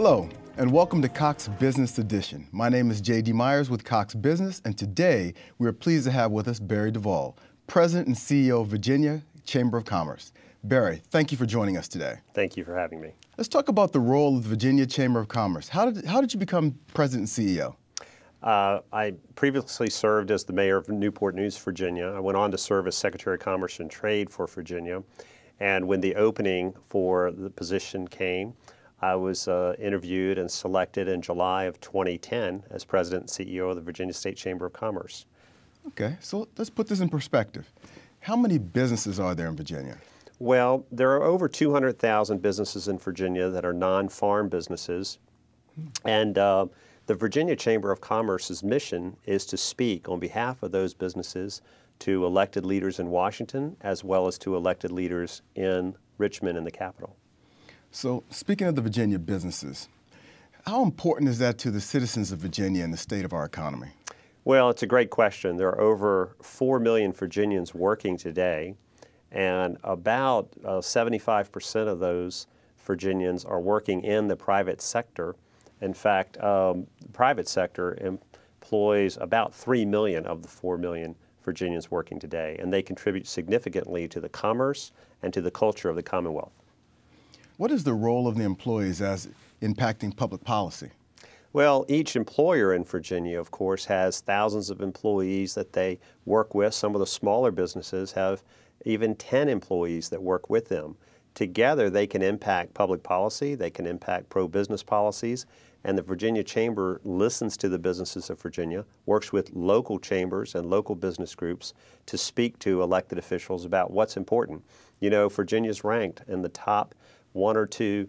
Hello, and welcome to Cox Business Edition. My name is J.D. Myers with Cox Business, and today we are pleased to have with us Barry Duvall, President and CEO of Virginia Chamber of Commerce. Barry, thank you for joining us today. Thank you for having me. Let's talk about the role of the Virginia Chamber of Commerce. How did you become President and CEO? I previously served as the mayor of Newport News, Virginia. I went on to serve as Secretary of Commerce and Trade for Virginia. And when the opening for the position came, I was interviewed and selected in July of 2010 as President and CEO of the Virginia State Chamber of Commerce. Okay, so let's put this in perspective. How many businesses are there in Virginia? Well, there are over 200,000 businesses in Virginia that are non-farm businesses. And the Virginia Chamber of Commerce's mission is to speak on behalf of those businesses to elected leaders in Washington, as well as to elected leaders in Richmond and the Capitol. So, speaking of the Virginia businesses, how important is that to the citizens of Virginia and the state of our economy? Well, it's a great question. There are over 4 million Virginians working today, and about 75% of those Virginians are working in the private sector. In fact, the private sector employs about 3 million of the 4 million Virginians working today, and they contribute significantly to the commerce and to the culture of the Commonwealth. What is the role of the employees as impacting public policy? Well, each employer in Virginia, of course, has thousands of employees that they work with. Some of the smaller businesses have even 10 employees that work with them. Together, they can impact public policy, they can impact pro-business policies, and the Virginia Chamber listens to the businesses of Virginia, works with local chambers and local business groups to speak to elected officials about what's important. You know, Virginia's ranked in the top 1 or 2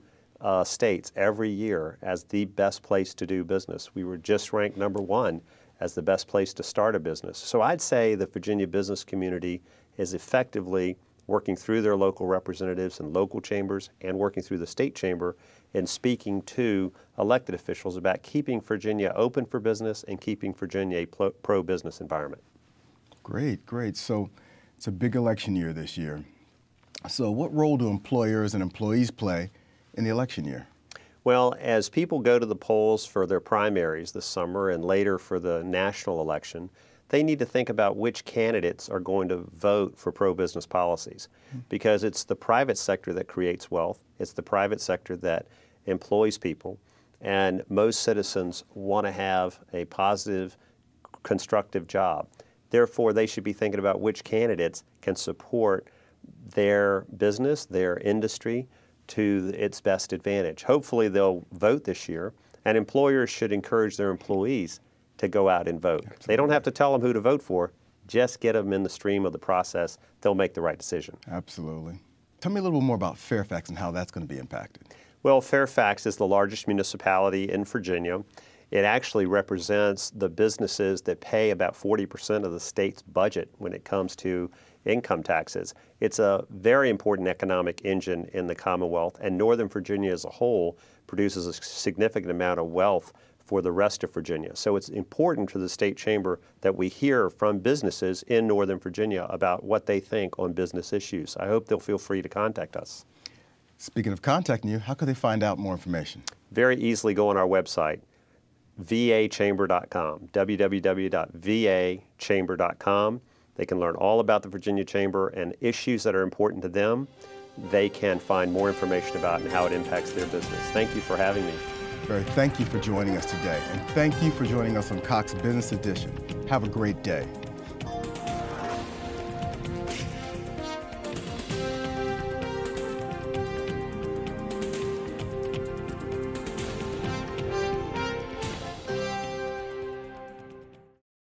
states every year as the best place to do business. We were just ranked #1 as the best place to start a business. So I'd say the Virginia business community is effectively working through their local representatives and local chambers and working through the state chamber and speaking to elected officials about keeping Virginia open for business and keeping Virginia a pro-business environment. Great, great. So it's a big election year this year. So what role do employers and employees play in the election year? Well, as people go to the polls for their primaries this summer and later for the national election, they need to think about which candidates are going to vote for pro-business policies, because it's the private sector that creates wealth, it's the private sector that employs people, and most citizens want to have a positive, constructive job. Therefore, they should be thinking about which candidates can support their business, their industry, to its best advantage. Hopefully they'll vote this year, and employers should encourage their employees to go out and vote. Absolutely. They don't have to tell them who to vote for, just get them in the stream of the process. They'll make the right decision. Absolutely. Tell me a little bit more about Fairfax and how that's going to be impacted. Well, Fairfax is the largest municipality in Virginia. It actually represents the businesses that pay about 40% of the state's budget when it comes to income taxes. It's a very important economic engine in the Commonwealth, and Northern Virginia as a whole produces a significant amount of wealth for the rest of Virginia. So it's important to the state chamber that we hear from businesses in Northern Virginia about what they think on business issues. I hope they'll feel free to contact us. Speaking of contacting you, how can they find out more information? Very easily go on our website, vachamber.com, www.vachamber.com. They can learn all about the Virginia Chamber and issues that are important to them. They can find more information about and how it impacts their business. Thank you for having me. Barry, thank you for joining us today, and thank you for joining us on Cox Business Edition. Have a great day.